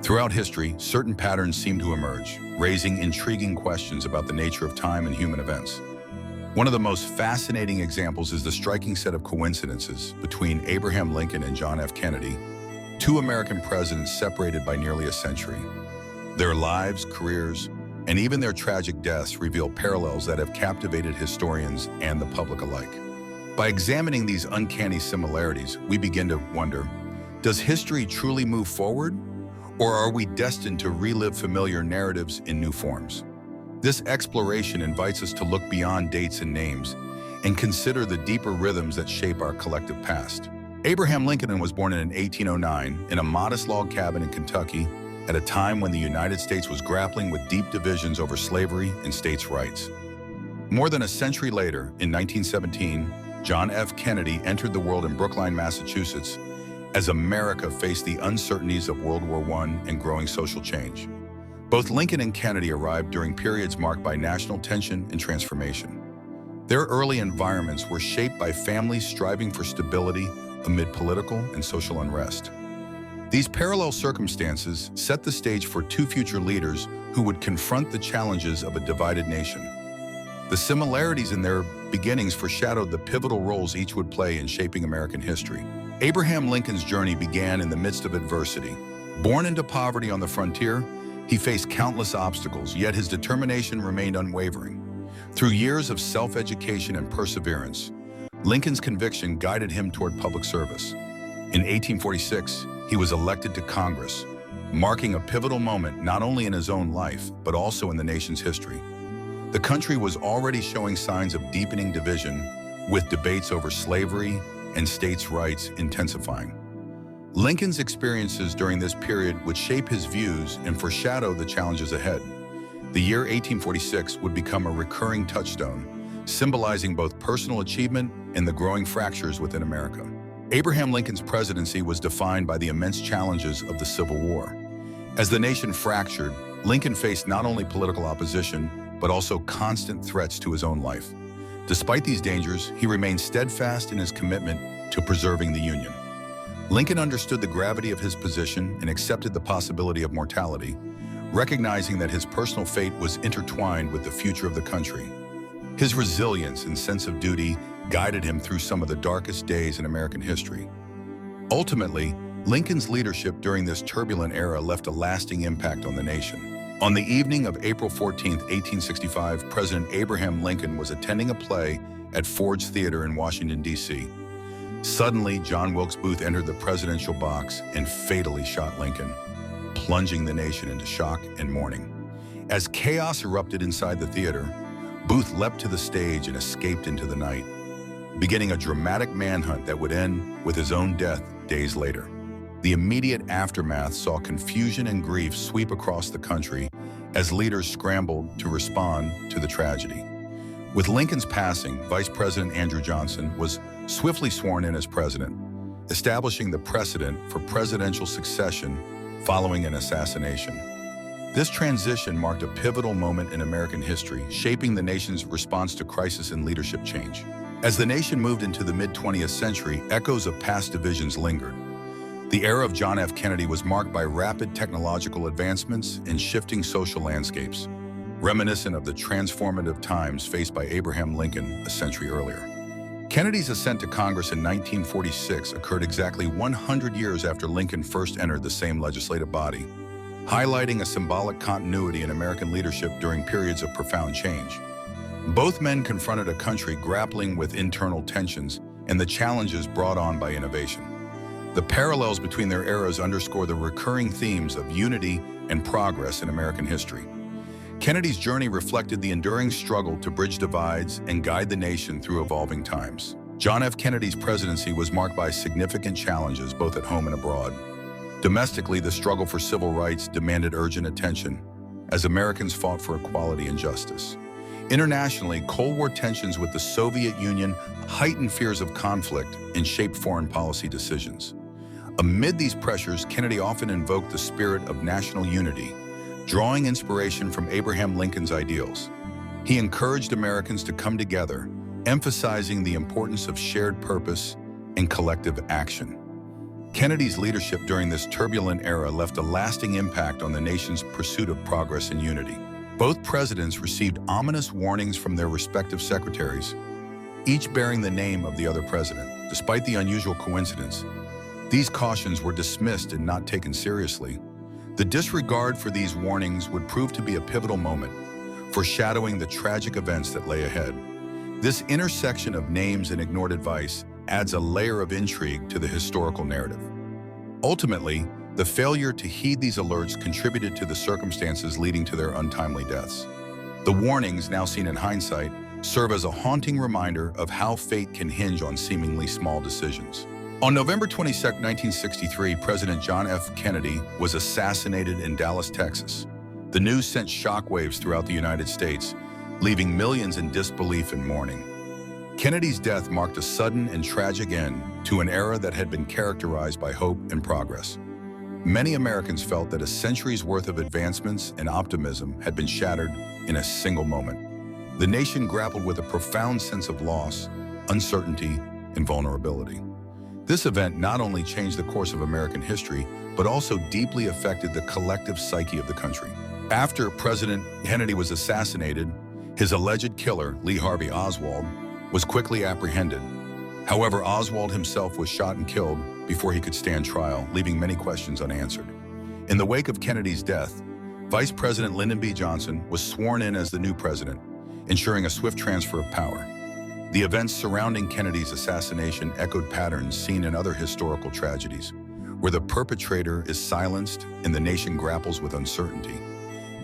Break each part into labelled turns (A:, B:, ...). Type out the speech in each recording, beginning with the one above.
A: Throughout history, certain patterns seem to emerge, raising intriguing questions about the nature of time and human events. One of the most fascinating examples is the striking set of coincidences between Abraham Lincoln and John F. Kennedy, two American presidents separated by nearly a century. Their lives, careers, and even their tragic deaths reveal parallels that have captivated historians and the public alike. By examining these uncanny similarities, we begin to wonder, does history truly move forward? Or are we destined to relive familiar narratives in new forms? This exploration invites us to look beyond dates and names and consider the deeper rhythms that shape our collective past. Abraham Lincoln was born in 1809 in a modest log cabin in Kentucky at a time when the United States was grappling with deep divisions over slavery and states' rights. More than a century later, in 1917, John F. Kennedy entered the world in Brookline, Massachusetts, as America faced the uncertainties of World War I and growing social change. Both Lincoln and Kennedy arrived during periods marked by national tension and transformation. Their early environments were shaped by families striving for stability amid political and social unrest. These parallel circumstances set the stage for two future leaders who would confront the challenges of a divided nation. The similarities in their beginnings foreshadowed the pivotal roles each would play in shaping American history. Abraham Lincoln's journey began in the midst of adversity. Born into poverty on the frontier, he faced countless obstacles, yet his determination remained unwavering. Through years of self-education and perseverance, Lincoln's conviction guided him toward public service. In 1846, he was elected to Congress, marking a pivotal moment not only in his own life, but also in the nation's history. The country was already showing signs of deepening division, with debates over slavery and states' rights intensifying. Lincoln's experiences during this period would shape his views and foreshadow the challenges ahead. The year 1846 would become a recurring touchstone, symbolizing both personal achievement and the growing fractures within America. Abraham Lincoln's presidency was defined by the immense challenges of the Civil War. As the nation fractured, Lincoln faced not only political opposition, but also constant threats to his own life. Despite these dangers, he remained steadfast in his commitment to preserving the Union. Lincoln understood the gravity of his position and accepted the possibility of mortality, recognizing that his personal fate was intertwined with the future of the country. His resilience and sense of duty guided him through some of the darkest days in American history. Ultimately, Lincoln's leadership during this turbulent era left a lasting impact on the nation. On the evening of April 14, 1865, President Abraham Lincoln was attending a play at Ford's Theater in Washington, D.C. Suddenly, John Wilkes Booth entered the presidential box and fatally shot Lincoln, plunging the nation into shock and mourning. As chaos erupted inside the theater, Booth leapt to the stage and escaped into the night, beginning a dramatic manhunt that would end with his own death days later. The immediate aftermath saw confusion and grief sweep across the country as leaders scrambled to respond to the tragedy. With Lincoln's passing, Vice President Andrew Johnson was swiftly sworn in as president, establishing the precedent for presidential succession following an assassination. This transition marked a pivotal moment in American history, shaping the nation's response to crisis and leadership change. As the nation moved into the mid-20th century, echoes of past divisions lingered. The era of John F. Kennedy was marked by rapid technological advancements and shifting social landscapes, reminiscent of the transformative times faced by Abraham Lincoln a century earlier. Kennedy's ascent to Congress in 1946 occurred exactly 100 years after Lincoln first entered the same legislative body, highlighting a symbolic continuity in American leadership during periods of profound change. Both men confronted a country grappling with internal tensions and the challenges brought on by innovation. The parallels between their eras underscore the recurring themes of unity and progress in American history. Kennedy's journey reflected the enduring struggle to bridge divides and guide the nation through evolving times. John F. Kennedy's presidency was marked by significant challenges both at home and abroad. Domestically, the struggle for civil rights demanded urgent attention as Americans fought for equality and justice. Internationally, Cold War tensions with the Soviet Union heightened fears of conflict and shaped foreign policy decisions. Amid these pressures, Kennedy often invoked the spirit of national unity, drawing inspiration from Abraham Lincoln's ideals. He encouraged Americans to come together, emphasizing the importance of shared purpose and collective action. Kennedy's leadership during this turbulent era left a lasting impact on the nation's pursuit of progress and unity. Both presidents received ominous warnings from their respective secretaries, each bearing the name of the other president. Despite the unusual coincidence, these cautions were dismissed and not taken seriously. The disregard for these warnings would prove to be a pivotal moment, foreshadowing the tragic events that lay ahead. This intersection of names and ignored advice adds a layer of intrigue to the historical narrative. Ultimately, the failure to heed these alerts contributed to the circumstances leading to their untimely deaths. The warnings, now seen in hindsight, serve as a haunting reminder of how fate can hinge on seemingly small decisions. On November 22, 1963, President John F. Kennedy was assassinated in Dallas, Texas. The news sent shockwaves throughout the United States, leaving millions in disbelief and mourning. Kennedy's death marked a sudden and tragic end to an era that had been characterized by hope and progress. Many Americans felt that a century's worth of advancements and optimism had been shattered in a single moment. The nation grappled with a profound sense of loss, uncertainty, and vulnerability. This event not only changed the course of American history, but also deeply affected the collective psyche of the country. After President Kennedy was assassinated, his alleged killer, Lee Harvey Oswald, was quickly apprehended. However, Oswald himself was shot and killed before he could stand trial, leaving many questions unanswered. In the wake of Kennedy's death, Vice President Lyndon B. Johnson was sworn in as the new president, ensuring a swift transfer of power. The events surrounding Kennedy's assassination echoed patterns seen in other historical tragedies, where the perpetrator is silenced and the nation grapples with uncertainty.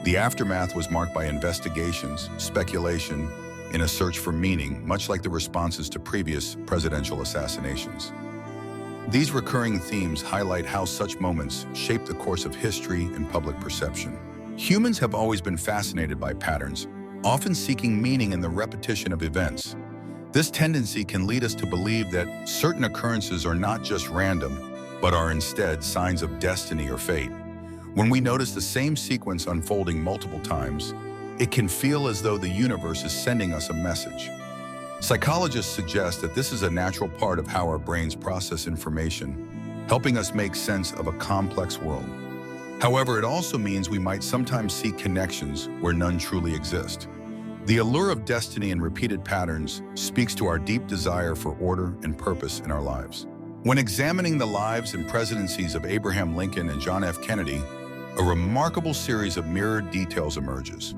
A: The aftermath was marked by investigations, speculation, and a search for meaning, much like the responses to previous presidential assassinations. These recurring themes highlight how such moments shape the course of history and public perception. Humans have always been fascinated by patterns, often seeking meaning in the repetition of events. This tendency can lead us to believe that certain occurrences are not just random, but are instead signs of destiny or fate. When we notice the same sequence unfolding multiple times, it can feel as though the universe is sending us a message. Psychologists suggest that this is a natural part of how our brains process information, helping us make sense of a complex world. However, it also means we might sometimes seek connections where none truly exist. The allure of destiny and repeated patterns speaks to our deep desire for order and purpose in our lives. When examining the lives and presidencies of Abraham Lincoln and John F. Kennedy, a remarkable series of mirrored details emerges.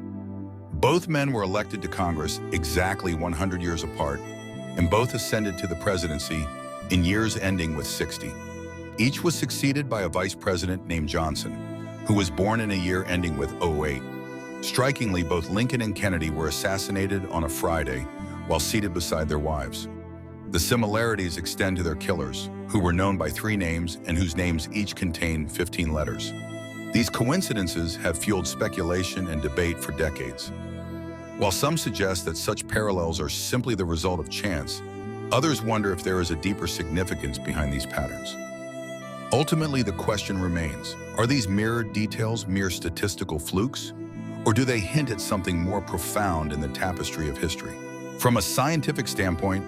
A: Both men were elected to Congress exactly 100 years apart, and both ascended to the presidency in years ending with 60. Each was succeeded by a vice president named Johnson, who was born in a year ending with '08. Strikingly, both Lincoln and Kennedy were assassinated on a Friday while seated beside their wives. The similarities extend to their killers, who were known by 3 names and whose names each contain 15 letters. These coincidences have fueled speculation and debate for decades. While some suggest that such parallels are simply the result of chance, others wonder if there is a deeper significance behind these patterns. Ultimately, the question remains, are these mirrored details mere statistical flukes, or do they hint at something more profound in the tapestry of history? From a scientific standpoint,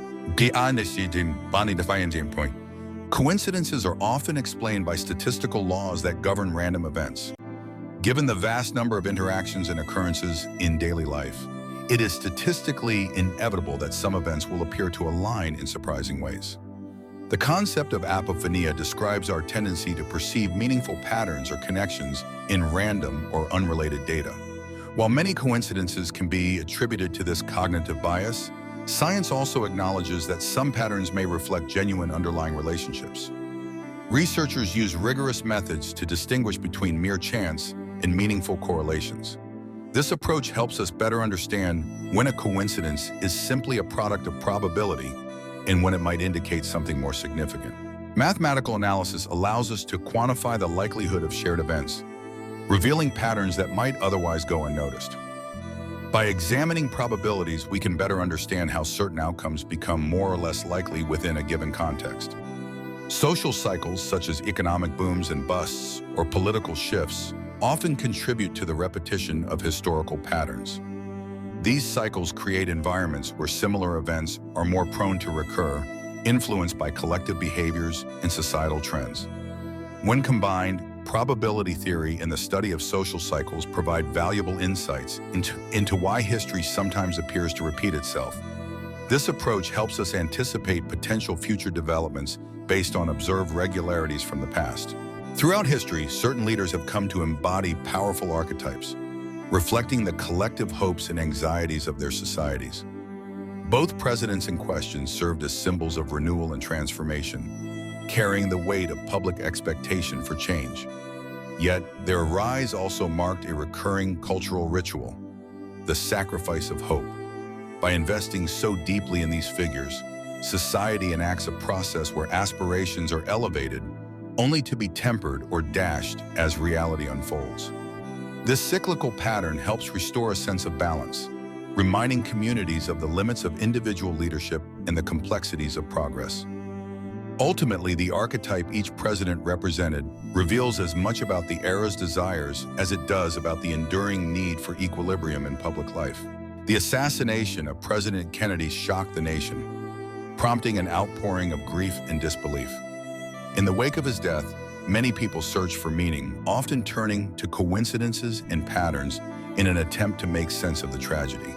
A: coincidences are often explained by statistical laws that govern random events. Given the vast number of interactions and occurrences in daily life, it is statistically inevitable that some events will appear to align in surprising ways. The concept of apophenia describes our tendency to perceive meaningful patterns or connections in random or unrelated data. While many coincidences can be attributed to this cognitive bias, science also acknowledges that some patterns may reflect genuine underlying relationships. Researchers use rigorous methods to distinguish between mere chance and meaningful correlations. This approach helps us better understand when a coincidence is simply a product of probability and when it might indicate something more significant. Mathematical analysis allows us to quantify the likelihood of shared events, revealing patterns that might otherwise go unnoticed. By examining probabilities, we can better understand how certain outcomes become more or less likely within a given context. Social cycles, such as economic booms and busts or political shifts, often contribute to the repetition of historical patterns. These cycles create environments where similar events are more prone to recur, influenced by collective behaviors and societal trends. When combined, probability theory and the study of social cycles provide valuable insights into why history sometimes appears to repeat itself. This approach helps us anticipate potential future developments based on observed regularities from the past. Throughout history, certain leaders have come to embody powerful archetypes, reflecting the collective hopes and anxieties of their societies. Both presidents in question served as symbols of renewal and transformation, carrying the weight of public expectation for change. Yet, their rise also marked a recurring cultural ritual, the sacrifice of hope. By investing so deeply in these figures, society enacts a process where aspirations are elevated, only to be tempered or dashed as reality unfolds. This cyclical pattern helps restore a sense of balance, reminding communities of the limits of individual leadership and the complexities of progress. Ultimately, the archetype each president represented reveals as much about the era's desires as it does about the enduring need for equilibrium in public life. The assassination of President Kennedy shocked the nation, prompting an outpouring of grief and disbelief. In the wake of his death, many people searched for meaning, often turning to coincidences and patterns in an attempt to make sense of the tragedy.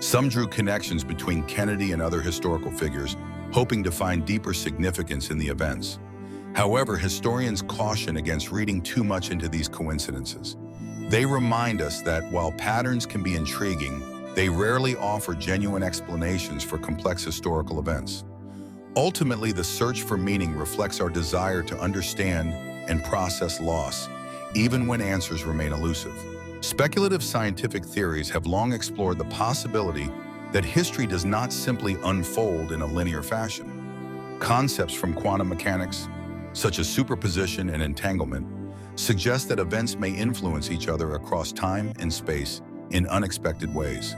A: Some drew connections between Kennedy and other historical figures, hoping to find deeper significance in the events. However, historians caution against reading too much into these coincidences. They remind us that while patterns can be intriguing, they rarely offer genuine explanations for complex historical events. Ultimately, the search for meaning reflects our desire to understand and process loss, even when answers remain elusive. Speculative scientific theories have long explored the possibility that history does not simply unfold in a linear fashion. Concepts from quantum mechanics, such as superposition and entanglement, suggest that events may influence each other across time and space in unexpected ways.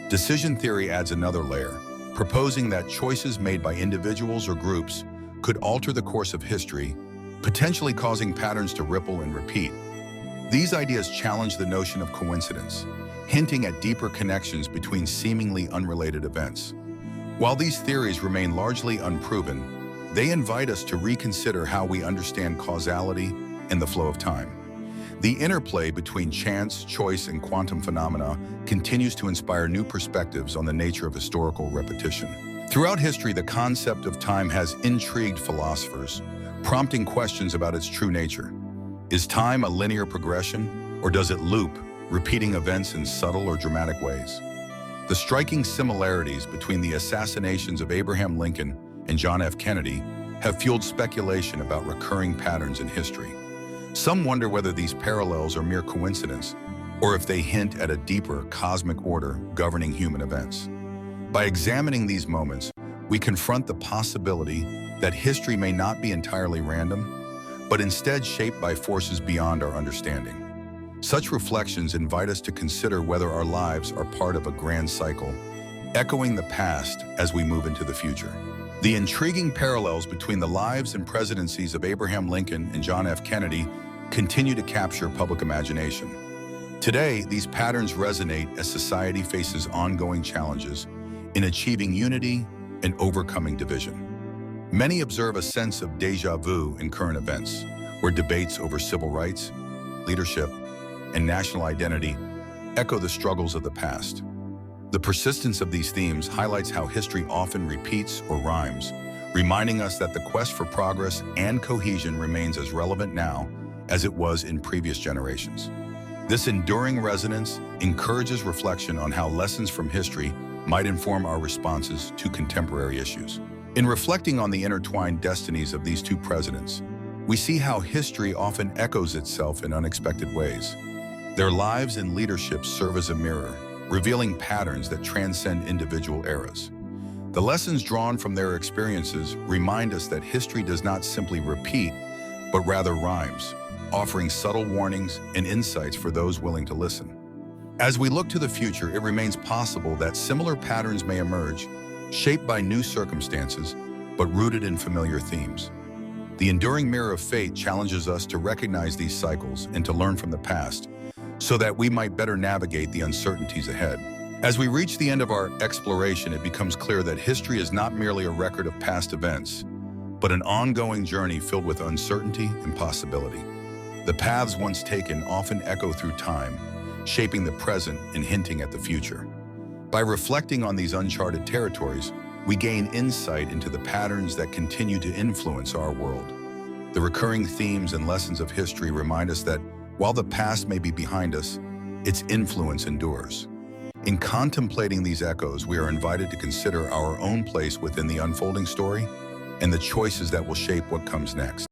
A: Decision theory adds another layer, proposing that choices made by individuals or groups could alter the course of history, potentially causing patterns to ripple and repeat. These ideas challenge the notion of coincidence, hinting at deeper connections between seemingly unrelated events. While these theories remain largely unproven, they invite us to reconsider how we understand causality and the flow of time. The interplay between chance, choice, and quantum phenomena continues to inspire new perspectives on the nature of historical repetition. Throughout history, the concept of time has intrigued philosophers, prompting questions about its true nature. Is time a linear progression, or does it loop, repeating events in subtle or dramatic ways? The striking similarities between the assassinations of Abraham Lincoln and John F. Kennedy have fueled speculation about recurring patterns in history. Some wonder whether these parallels are mere coincidence, or if they hint at a deeper cosmic order governing human events. By examining these moments, we confront the possibility that history may not be entirely random, but instead shaped by forces beyond our understanding. Such reflections invite us to consider whether our lives are part of a grand cycle, echoing the past as we move into the future. The intriguing parallels between the lives and presidencies of Abraham Lincoln and John F. Kennedy continue to capture public imagination. Today, these patterns resonate as society faces ongoing challenges in achieving unity and overcoming division. Many observe a sense of déjà vu in current events, where debates over civil rights, leadership, and national identity echo the struggles of the past. The persistence of these themes highlights how history often repeats or rhymes, reminding us that the quest for progress and cohesion remains as relevant now as it was in previous generations. This enduring resonance encourages reflection on how lessons from history might inform our responses to contemporary issues. In reflecting on the intertwined destinies of these two presidents, we see how history often echoes itself in unexpected ways. Their lives and leadership serve as a mirror, revealing patterns that transcend individual eras. The lessons drawn from their experiences remind us that history does not simply repeat, but rather rhymes, offering subtle warnings and insights for those willing to listen. As we look to the future, it remains possible that similar patterns may emerge, shaped by new circumstances, but rooted in familiar themes. The enduring mirror of fate challenges us to recognize these cycles and to learn from the past, so that we might better navigate the uncertainties ahead. As we reach the end of our exploration, it becomes clear that history is not merely a record of past events, but an ongoing journey filled with uncertainty and possibility. The paths once taken often echo through time, shaping the present and hinting at the future. By reflecting on these uncharted territories, we gain insight into the patterns that continue to influence our world. The recurring themes and lessons of history remind us that while the past may be behind us, its influence endures. In contemplating these echoes, we are invited to consider our own place within the unfolding story and the choices that will shape what comes next.